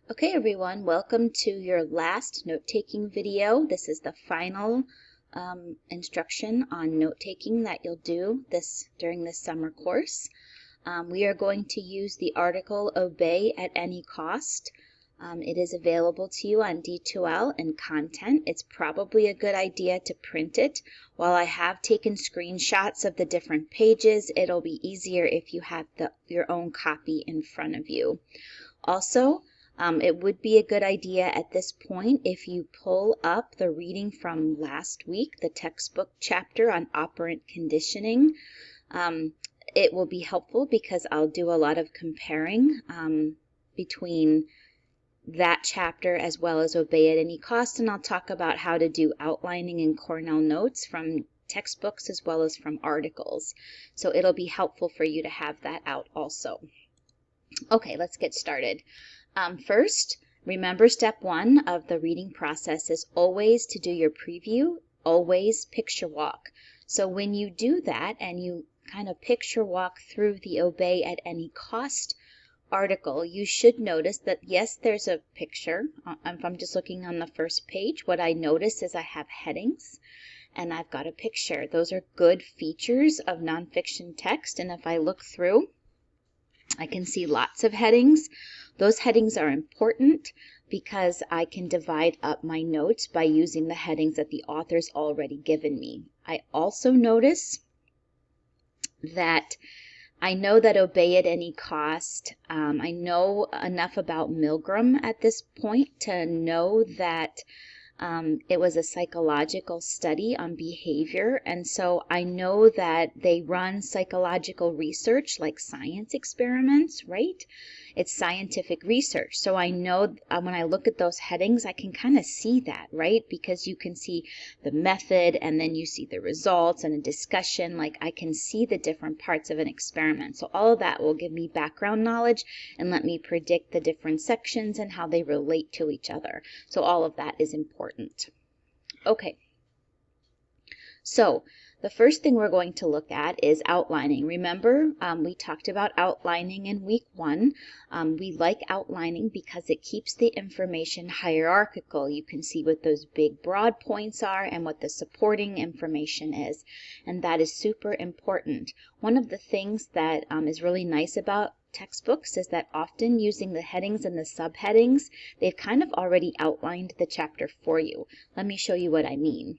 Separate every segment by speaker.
Speaker 1: Okay everyone, welcome to your last note-taking video. This is the final instruction on note-taking that you'll do during this summer course. We are going to use the article obey at any cost. It is available to you on D2L and content. It's probably a good idea to print it. While I have taken screenshots of the different pages, it'll be easier if you have your own copy in front of you. Also, it would be a good idea at this point if you pull up the reading from last week, the textbook chapter on operant conditioning. It will be helpful because I'll do a lot of comparing between that chapter as well as obey at any cost, and I'll talk about how to do outlining and Cornell notes from textbooks as well as from articles. So it'll be helpful for you to have that out also. Okay, let's get started. First, remember step 1 of the reading process is always to do your preview, always picture walk. So when you do that and you kind of picture walk through the obey at any cost article, you should notice that yes, there's a picture. If I'm just looking on the first page, what I notice is I have headings and I've got a picture. Those are good features of nonfiction text, and if I look through, I can see lots of headings. Those headings are important because I can divide up my notes by using the headings that the author's already given me. I also notice that I know that obey at any cost. I know enough about Milgram at this point to know that it was a psychological study on behavior, and so I know that they run psychological research like science experiments, right? It's scientific research. So I know when I look at those headings, I can kind of see that, right? Because you can see the method and then you see the results and a discussion. Like I can see the different parts of an experiment. So all of that will give me background knowledge and let me predict the different sections and how they relate to each other. So all of that is important. Okay. So the first thing we're going to look at is outlining. Remember, we talked about outlining in week 1. We like outlining because it keeps the information hierarchical. You can see what those big broad points are and what the supporting information is, and that is super important. One of the things that is really nice about textbooks is that often using the headings and the subheadings, they've kind of already outlined the chapter for you. Let me show you what I mean.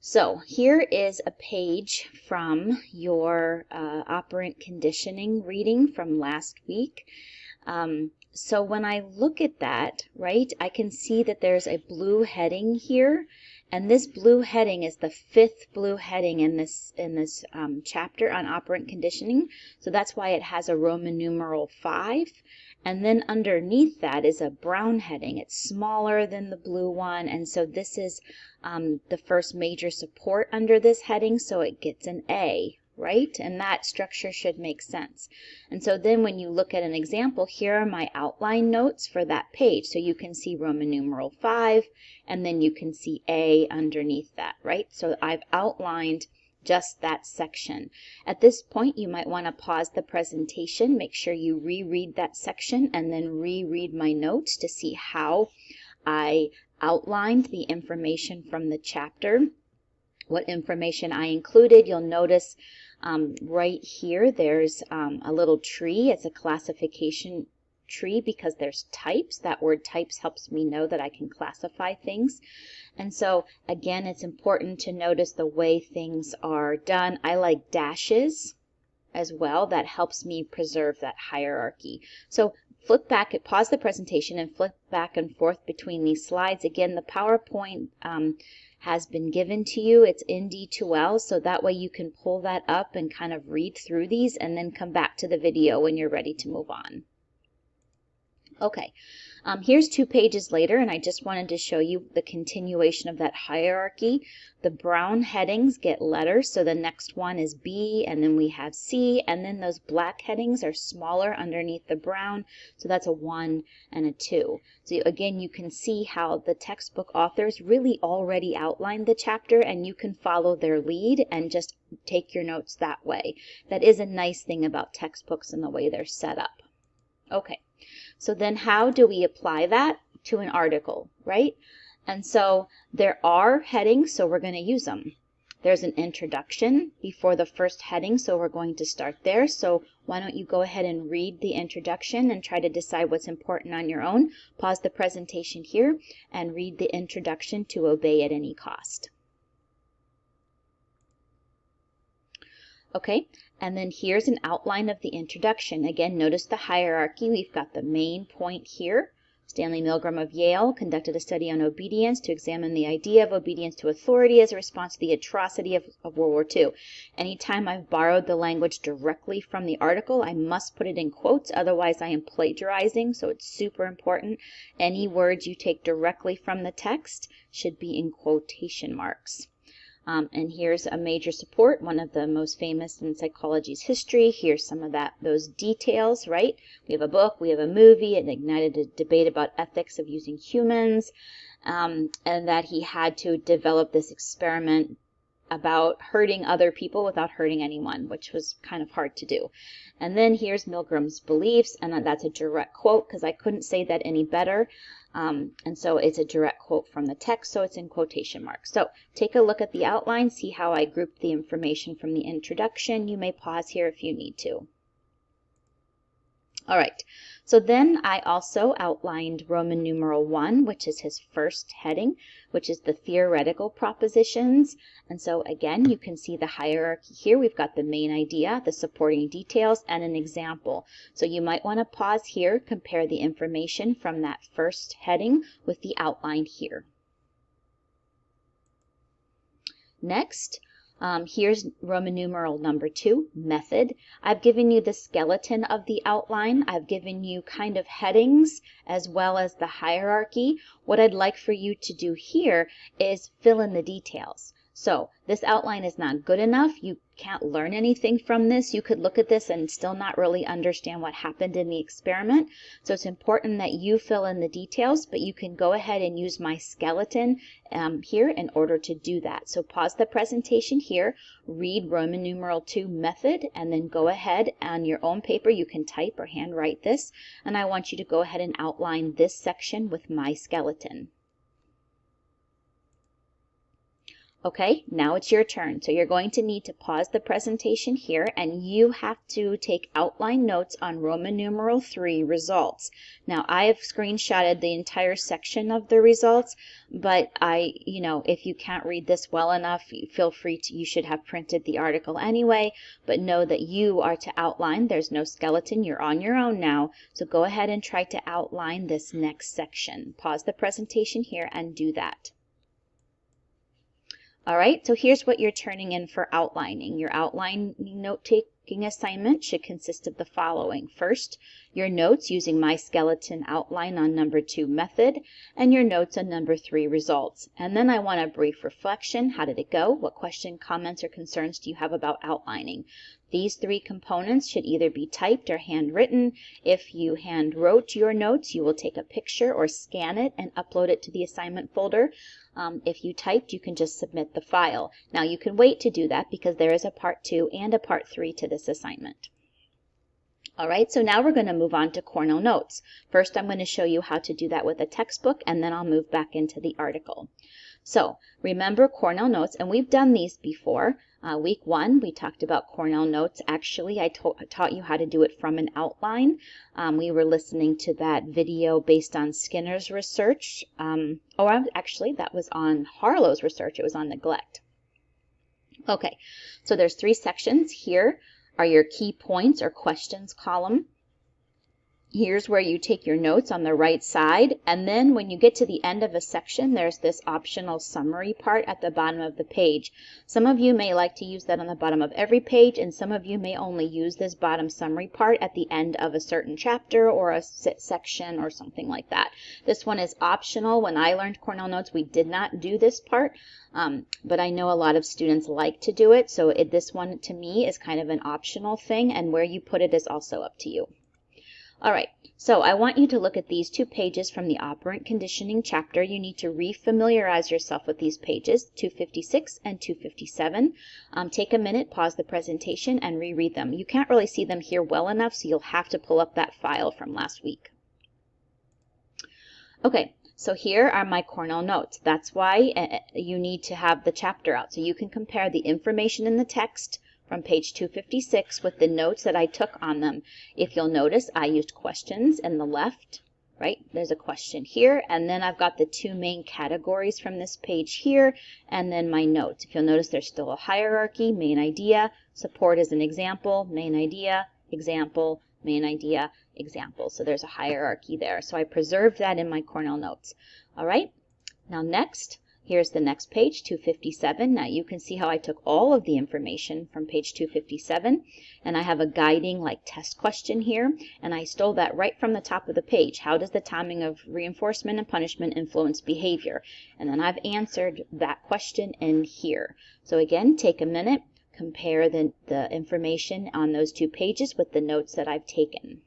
Speaker 1: So here is a page from your operant conditioning reading from last week. So when I look at that, right, I can see that there's a blue heading here, and this blue heading is the 5th blue heading in this chapter on operant conditioning. So that's why it has a Roman numeral 5. And then underneath that is a brown heading. It's smaller than the blue one, and so this is the first major support under this heading, so it gets an A, right? And that structure should make sense. And so then when you look at an example, here are my outline notes for that page. So you can see Roman numeral 5, and then you can see A underneath that, right? So I've outlined just that section. At this point, you might want to pause the presentation, make sure you reread that section, and then reread my notes to see how I outlined the information from the chapter, what information I included. You'll notice right here there's a little tree. It's a classification tree because there's types. That word types helps me know that I can classify things. And so again, it's important to notice the way things are done. I like dashes as well. That helps me preserve that hierarchy. So flip back, pause the presentation and flip back and forth between these slides. Again, the PowerPoint has been given to you. It's in D2L, so that way you can pull that up and kind of read through these and then come back to the video when you're ready to move on. Okay, here's 2 pages later, and I just wanted to show you the continuation of that hierarchy. The brown headings get letters, so the next one is B, and then we have C, and then those black headings are smaller underneath the brown, so that's a 1 and a 2. So again, you can see how the textbook authors really already outlined the chapter, and you can follow their lead and just take your notes that way. That is a nice thing about textbooks and the way they're set up. Okay. So then how do we apply that to an article, right? And so there are headings, so we're going to use them. There's an introduction before the first heading, so we're going to start there. So why don't you go ahead and read the introduction and try to decide what's important on your own. Pause the presentation here and read the introduction to Obey at Any Cost. Okay, and then here's an outline of the introduction. Again, notice the hierarchy. We've got the main point here. Stanley Milgram of Yale conducted a study on obedience to examine the idea of obedience to authority as a response to the atrocity of World War II. Anytime I've borrowed the language directly from the article, I must put it in quotes, otherwise I am plagiarizing, so it's super important. Any words you take directly from the text should be in quotation marks. And here's a major support, one of the most famous in psychology's history. Here's some of those details, right? We have a book, we have a movie. It ignited a debate about ethics of using humans, and that he had to develop this experiment about hurting other people without hurting anyone, which was kind of hard to do. And then here's Milgram's beliefs, and that's a direct quote because I couldn't say that any better. And so it's a direct quote from the text, so it's in quotation marks. So take a look at the outline, see how I grouped the information from the introduction. You may pause here if you need to. All right, so then I also outlined Roman numeral 1, which is his first heading, which is the theoretical propositions. And so again, you can see the hierarchy here. We've got the main idea, the supporting details, and an example. So you might want to pause here, compare the information from that first heading with the outline here. Next, here's Roman numeral number 2, method. I've given you the skeleton of the outline. I've given you kind of headings as well as the hierarchy. What I'd like for you to do here is fill in the details. So this outline is not good enough. You can't learn anything from this. You could look at this and still not really understand what happened in the experiment. So it's important that you fill in the details, but you can go ahead and use my skeleton here in order to do that. So pause the presentation here, read Roman numeral 2 method, and then go ahead on your own paper. You can type or handwrite this, and I want you to go ahead and outline this section with my skeleton. Okay, now it's your turn. So you're going to need to pause the presentation here, and you have to take outline notes on Roman numeral 3 results. Now, I have screenshotted the entire section of the results, but if you can't read this well enough, feel free to, you should have printed the article anyway, but know that you are to outline. There's no skeleton. You're on your own now. So go ahead and try to outline this next section. Pause the presentation here and do that. All right, so here's what you're turning in for outlining. Your outline note-taking assignment should consist of the following. First, your notes using my skeleton outline on number 2 method, and your notes on number 3 results. And then I want a brief reflection. How did it go? What question, comments, or concerns do you have about outlining? These 3 components should either be typed or handwritten. If you hand wrote your notes, you will take a picture or scan it and upload it to the assignment folder. If you typed, you can just submit the file. Now you can wait to do that because there is a part 2 and a part 3 to this assignment. All right, so now we're going to move on to Cornell Notes. First, I'm going to show you how to do that with a textbook, and then I'll move back into the article. So remember Cornell Notes, and we've done these before. Week 1, we talked about Cornell Notes. Actually, I taught you how to do it from an outline. We were listening to that video based on Skinner's research. Actually, that was on Harlow's research. It was on neglect. Okay, so there's 3 sections. Here are your key points or questions column. Here's where you take your notes on the right side, and then when you get to the end of a section, there's this optional summary part at the bottom of the page. Some of you may like to use that on the bottom of every page, and some of you may only use this bottom summary part at the end of a certain chapter or a section or something like that. This one is optional. When I learned Cornell Notes, we did not do this part, but I know a lot of students like to do it, so this one to me is kind of an optional thing, and where you put it is also up to you. All right, so I want you to look at these 2 pages from the operant conditioning chapter. You need to refamiliarize yourself with these pages, 256 and 257. Take a minute, pause the presentation, and reread them. You can't really see them here well enough, so you'll have to pull up that file from last week. Okay, so here are my Cornell notes. That's why you need to have the chapter out, so you can compare the information in the text from page 256 with the notes that I took on them. If you'll notice, I used questions in the left, right? There's a question here, and then I've got the two main categories from this page here, and then my notes. If you'll notice, there's still a hierarchy, main idea, support as an example, main idea, example, main idea, example. So there's a hierarchy there. So I preserved that in my Cornell notes. All right, now next, here's the next page, 257. Now you can see how I took all of the information from page 257, and I have a guiding like test question here, and I stole that right from the top of the page. How does the timing of reinforcement and punishment influence behavior? And then I've answered that question in here. So again, take a minute, compare the information on those two pages with the notes that I've taken.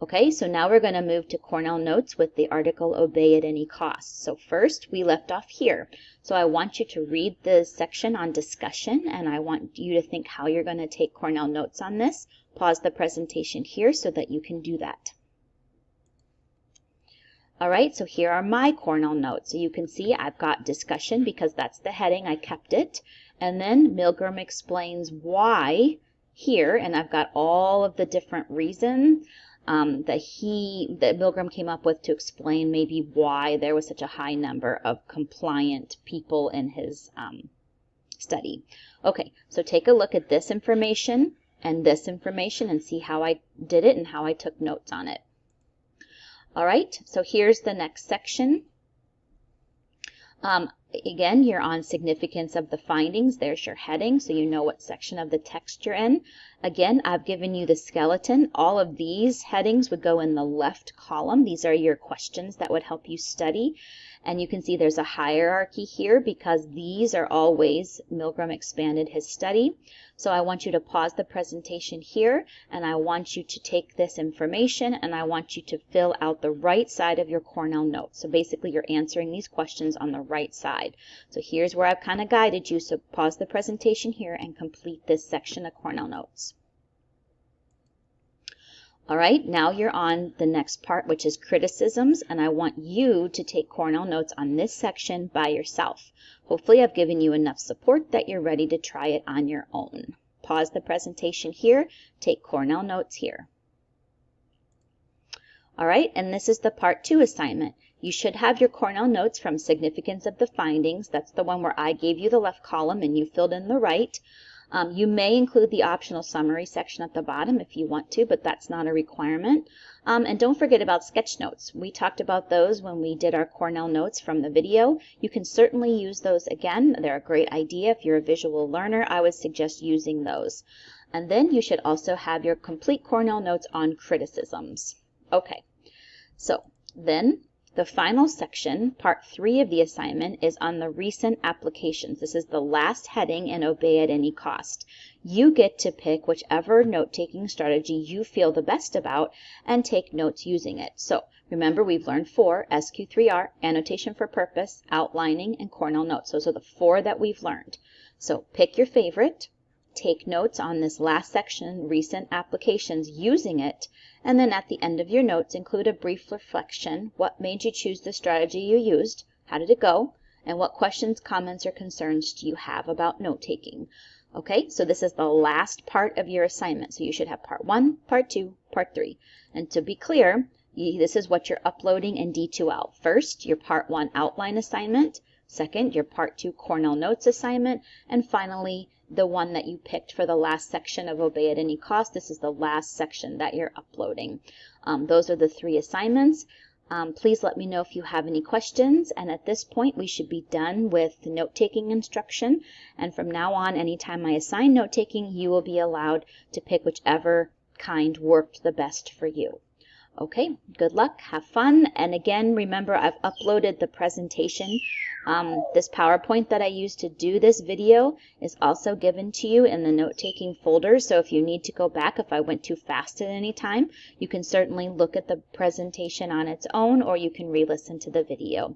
Speaker 1: Okay, so now we're going to move to Cornell notes with the article obey at any cost. So first, we left off here. So I want you to read the section on discussion, and I want you to think how you're going to take Cornell notes on this. Pause the presentation here so that you can do that. All right, so here are my Cornell notes. So you can see I've got discussion because that's the heading. I kept it. And then Milgram explains why here, and I've got all of the different reasons that Milgram came up with to explain maybe why there was such a high number of compliant people in his study. Okay, so take a look at this information and see how I did it and how I took notes on it. All right, so here's the next section. Again, you're on significance of the findings. There's your heading, so you know what section of the text you're in. Again, I've given you the skeleton. All of these headings would go in the left column. These are your questions that would help you study. And you can see there's a hierarchy here because these are all ways Milgram expanded his study. So I want you to pause the presentation here, and I want you to take this information and I want you to fill out the right side of your Cornell notes. So basically you're answering these questions on the right side. So here's where I've kind of guided you. So pause the presentation here and complete this section of Cornell notes. All right, now you're on the next part, which is criticisms, and I want you to take Cornell notes on this section by yourself. Hopefully I've given you enough support that you're ready to try it on your own. Pause the presentation here, take Cornell notes here. All right, and this is the part 2 assignment. You should have your Cornell notes from significance of the findings. That's the one where I gave you the left column and you filled in the right. You may include the optional summary section at the bottom if you want to, but that's not a requirement. And don't forget about sketch notes. We talked about those when we did our Cornell notes from the video. You can certainly use those again. They're a great idea. If you're a visual learner, I would suggest using those. And then you should also have your complete Cornell notes on criticisms. Okay, so then the final section, part 3 of the assignment, is on the recent applications. This is the last heading in Obey at Any Cost. You get to pick whichever note-taking strategy you feel the best about and take notes using it. So remember, we've learned 4, SQ3R, annotation for purpose, outlining, and Cornell notes. Those are the 4 that we've learned. So pick your favorite, take notes on this last section, recent applications, using it, and then at the end of your notes, include a brief reflection. What made you choose the strategy you used? How did it go? And what questions, comments, or concerns do you have about note-taking? Okay, so this is the last part of your assignment. So you should have part 1, part 2, part 3. And to be clear, this is what you're uploading in D2L. First, your part 1 outline assignment. Second, your part 2 Cornell notes assignment. And finally, the one that you picked for the last section of Obey at Any Cost. This is the last section that you're uploading. Those are the 3 assignments. Please let me know if you have any questions. And at this point, we should be done with the note-taking instruction. And from now on, anytime I assign note-taking, you will be allowed to pick whichever kind worked the best for you. Okay, good luck, have fun, and again, remember I've uploaded the presentation. This PowerPoint that I used to do this video is also given to you in the note-taking folder, so if you need to go back, if I went too fast at any time, you can certainly look at the presentation on its own, or you can re-listen to the video.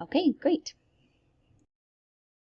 Speaker 1: Okay, great.